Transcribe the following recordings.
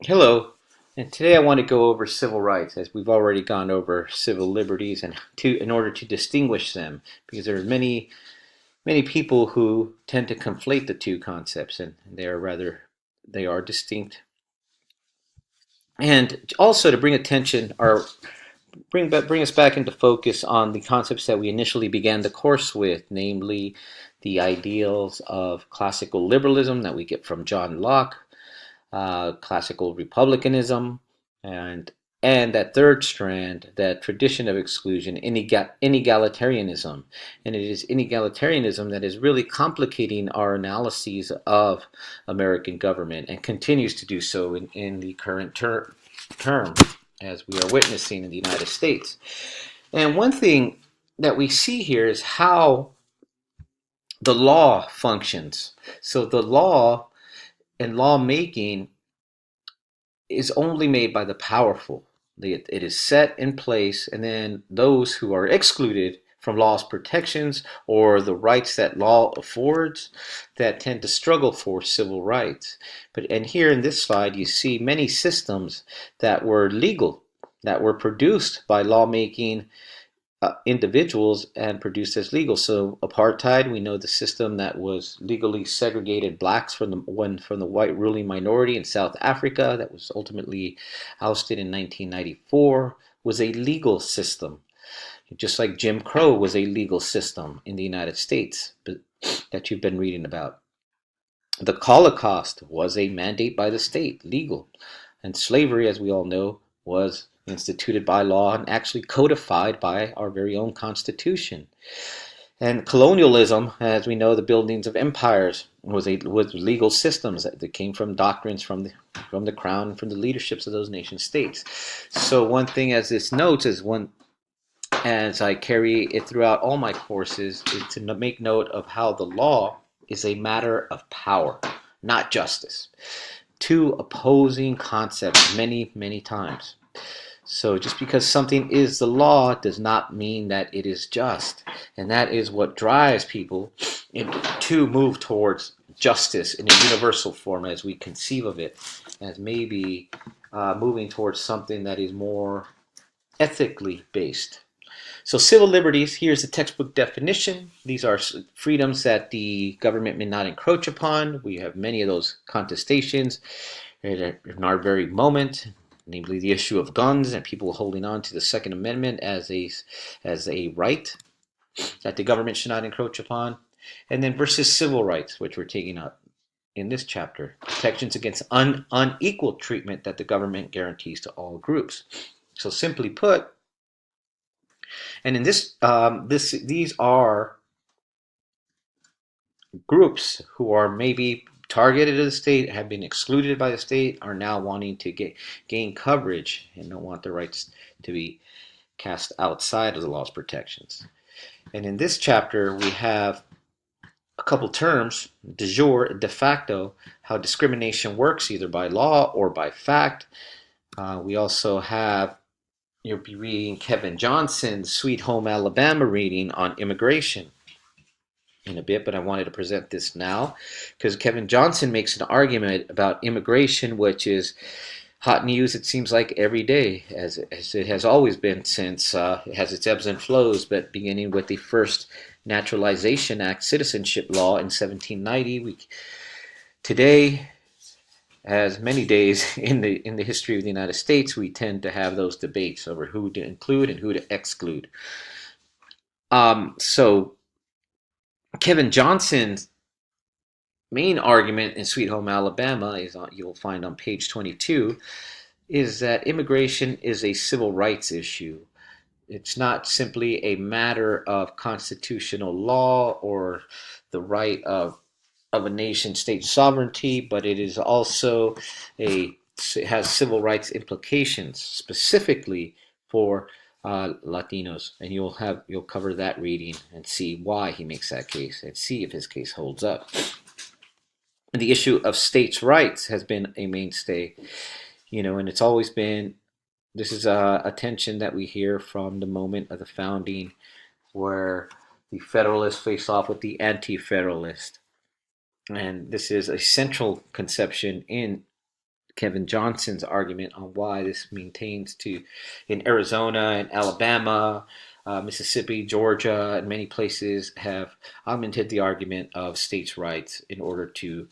Hello, and today I want to go over civil rights, as we've already gone over civil liberties, and in order to distinguish them, because there are many people who tend to conflate the two concepts, and they are distinct. And also to bring attention or bring us back into focus on the concepts that we initially began the course with, namely the ideals of classical liberalism that we get from John Locke, classical republicanism, and and that third strand, that tradition of exclusion, inegalitarianism. And it is inegalitarianism that is really complicating our analyses of American government and continues to do so in the current term, as we are witnessing in the United States. And one thing that we see here is how the law functions. So the law and lawmaking is only made by the powerful. It is set in place, and then those who are excluded from law's protections or the rights that law affords that tend to struggle for civil rights. And here in this slide you see many systems that were legal, that were produced by lawmaking individuals and produced as legal. So apartheid, we know the system that was legally segregated blacks from the white ruling minority in South Africa, that was ultimately ousted in 1994, was a legal system. Just like Jim Crow was a legal system in the United States that you've been reading about. The Holocaust was a mandate by the state, legal. And slavery, as we all know, was instituted by law and actually codified by our very own Constitution. And colonialism, as we know, the buildings of empires was legal systems that came from doctrines from the crown and from the leaderships of those nation states. So one thing, as this notes, as I carry it throughout all my courses, is to make note of how the law is a matter of power, not justice. Two opposing concepts many times. So just because something is the law does not mean that it is just. And that is what drives people to move towards justice in a universal form as we conceive of it, as maybe moving towards something that is more ethically based. So civil liberties, here's the textbook definition. These are freedoms that the government may not encroach upon. We have many of those contestations in our very moment, namely the issue of guns and people holding on to the Second Amendment as a right that the government should not encroach upon. And then versus civil rights, which we're taking up in this chapter, protections against unequal treatment that the government guarantees to all groups. So simply put, and in these are groups who are maybe targeted of the state, have been excluded by the state, are now wanting to gain coverage and don't want their rights to be cast outside of the law's protections. And in this chapter, we have a couple terms, de jure and de facto, how discrimination works either by law or by fact. We also have, you'll be reading Kevin Johnson's Sweet Home Alabama reading on immigration in a bit, but I wanted to present this now because Kevin Johnson makes an argument about immigration, which is hot news, it seems like, every day, as it has always been since it has its ebbs and flows, but beginning with the first Naturalization Act citizenship law in 1790. Today, as many days in the history of the United States, we tend to have those debates over who to include and who to exclude. So Kevin Johnson's main argument in Sweet Home Alabama you'll find on page 22 is that immigration is a civil rights issue. It's not simply a matter of constitutional law or the right of a nation state sovereignty, but it is also it has civil rights implications specifically for Latinos, and you'll cover that reading and see why he makes that case and see if his case holds up. And the issue of states' rights has been a mainstay, and it's always been. This is a tension that we hear from the moment of the founding, where the Federalists face off with the Anti-Federalist, and this is a central conception in Kevin Johnson's argument on why this maintains to in Arizona and Alabama, Mississippi, Georgia, and many places have augmented the argument of states' rights in order to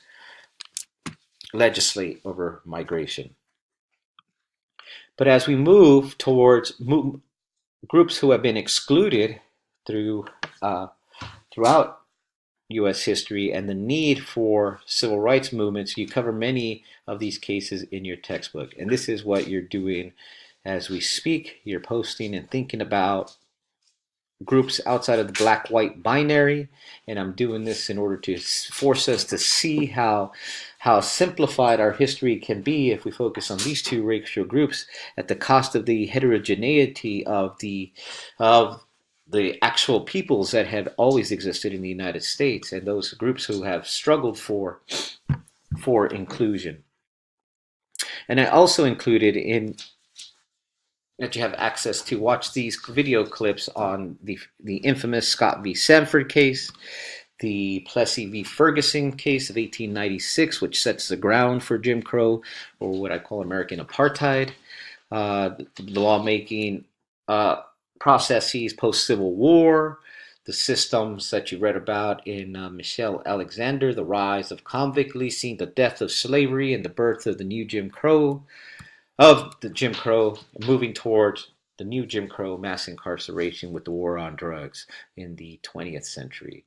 legislate over migration. But as we move towards groups who have been excluded throughout U.S. history and the need for civil rights movements, you cover many of these cases in your textbook. And this is what you're doing as we speak. You're posting and thinking about groups outside of the black-white binary, and I'm doing this in order to force us to see how simplified our history can be if we focus on these two racial groups at the cost of the heterogeneity of the actual peoples that have always existed in the United States and those groups who have struggled for inclusion. And I also included in that you have access to watch these video clips on the infamous Scott v. Sanford case, the Plessy v. Ferguson case of 1896, which sets the ground for Jim Crow, or what I call American apartheid, the lawmaking processes post-Civil War, the systems that you read about in Michelle Alexander, the rise of convict leasing, the death of slavery, and the birth of the new Jim Crow, moving towards the new Jim Crow, mass incarceration with the war on drugs in the 20th century.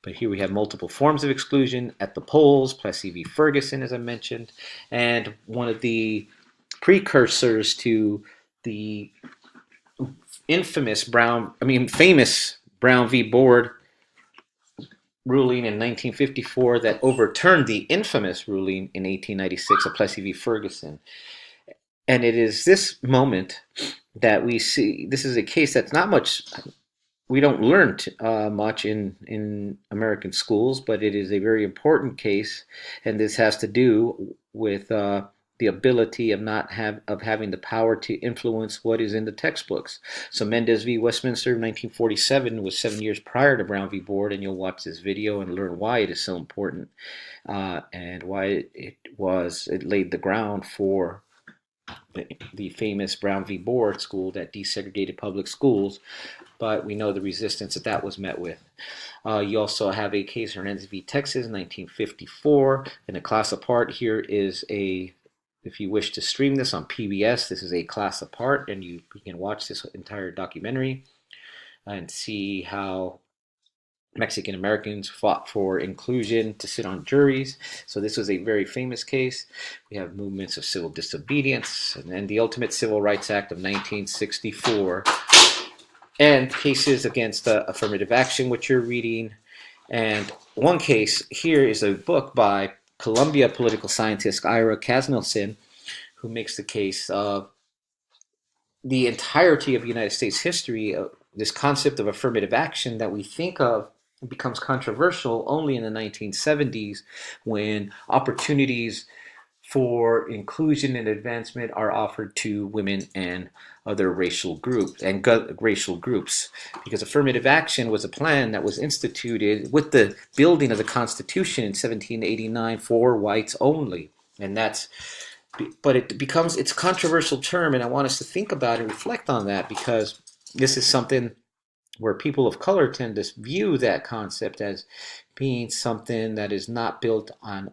But here we have multiple forms of exclusion at the polls, Plessy v. Ferguson, as I mentioned, and one of the precursors to the famous Brown v. Board ruling in 1954 that overturned the infamous ruling in 1896 of Plessy v. Ferguson. And it is this moment that we see, this is a case that's not much, we don't learn much in American schools, but it is a very important case, and this has to do with the ability of having the power to influence what is in the textbooks. So Mendez v. Westminster, 1947, was 7 years prior to Brown v. Board, and you'll watch this video and learn why it is so important and why it laid the ground for the famous Brown v. Board school that desegregated public schools, but we know the resistance that was met with. You also have a case, Hernandez v. Texas, 1954, and a class apart. Here is if you wish to stream this on PBS, this is a class apart, and you can watch this entire documentary and see how Mexican Americans fought for inclusion to sit on juries. So this was a very famous case. We have movements of civil disobedience, and then the Ultimate Civil Rights Act of 1964, and cases against affirmative action, which you're reading. And one case here is a book by Columbia political scientist Ira Kasnelson, who makes the case of the entirety of United States history. This concept of affirmative action that we think of becomes controversial only in the 1970s, when opportunities for inclusion and advancement are offered to women and other racial groups, because affirmative action was a plan that was instituted with the building of the Constitution in 1789 for whites only. But it's a controversial term, and I want us to think about and reflect on that, because this is something where people of color tend to view that concept as being something that is not built on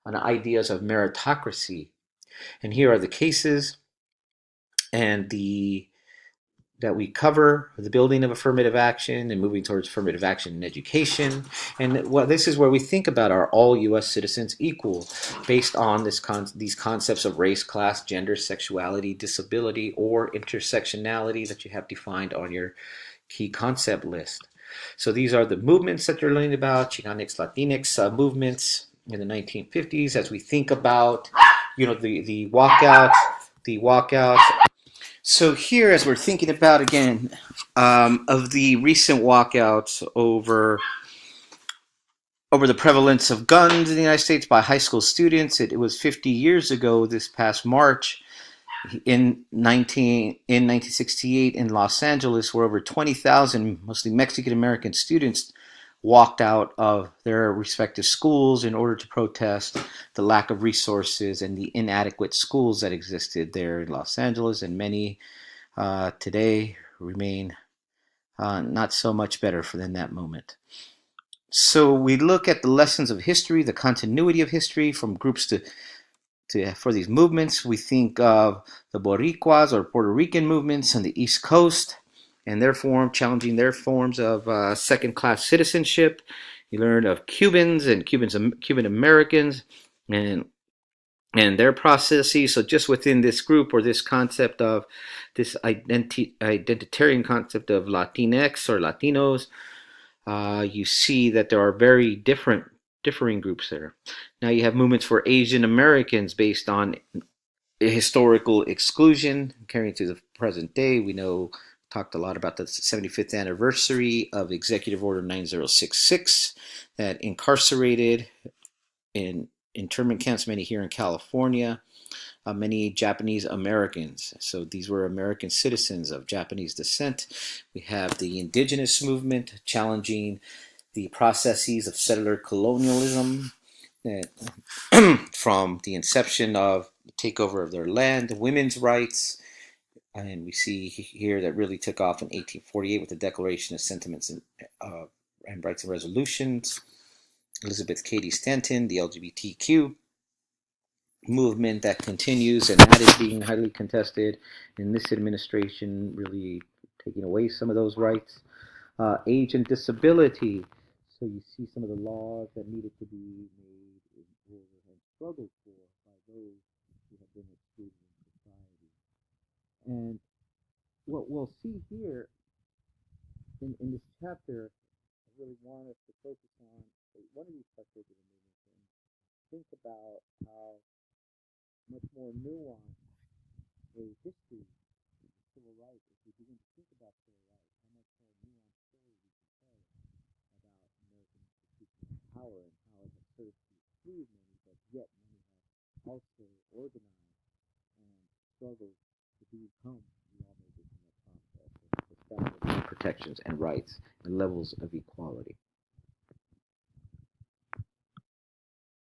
ideas of meritocracy. And here are the cases and that we cover: the building of affirmative action and moving towards affirmative action in education. And this is where we think about, are all U.S. citizens equal based on these concepts of race, class, gender, sexuality, disability, or intersectionality that you have defined on your key concept list. So these are the movements that you're learning about, Chicanx, Latinx movements in the 1950s, as we think about, the walkouts. So here, as we're thinking about, again, of the recent walkouts over the prevalence of guns in the United States by high school students, it was 50 years ago this past March, in 1968 in Los Angeles, where over 20,000 mostly Mexican American students walked out of their respective schools in order to protest the lack of resources and the inadequate schools that existed there in Los Angeles, and many today remain not so much better than that moment. So we look at the lessons of history, the continuity of history from groups for these movements. We think of the Boricuas or Puerto Rican movements on the East Coast and their challenging their forms of second-class citizenship. You learn of Cubans and Cuban Americans and their processes. So just within this group or this concept of this identitarian concept of Latinx or Latinos, you see that there are very differing groups there. Now you have movements for Asian Americans based on historical exclusion carrying to the present day. We know talked a lot about the 75th anniversary of Executive Order 9066 that incarcerated in internment camps, many here in California, many Japanese Americans. So these were American citizens of Japanese descent. We have the indigenous movement challenging the processes of settler colonialism that from the inception of the takeover of their land, women's rights, and we see here that really took off in 1848 with the Declaration of Sentiments and Rights and Resolutions. Elizabeth Cady Stanton, the LGBTQ movement that continues, and that is being highly contested in this administration, really taking away some of those rights. Age and disability. So you see some of the laws that needed to be made and struggled for by those who have been excluded in society. And what we'll see here in this chapter, I really want us to focus on one of these particular movements and think about how much more nuanced a history of civil rights, if we begin to think about civil rights, how much more nuanced story we can tell about American institutional power and how it has served to exclude many, but yet many have also organized and struggled to become the lawmakers in that process, establishing protections and rights and levels of equality.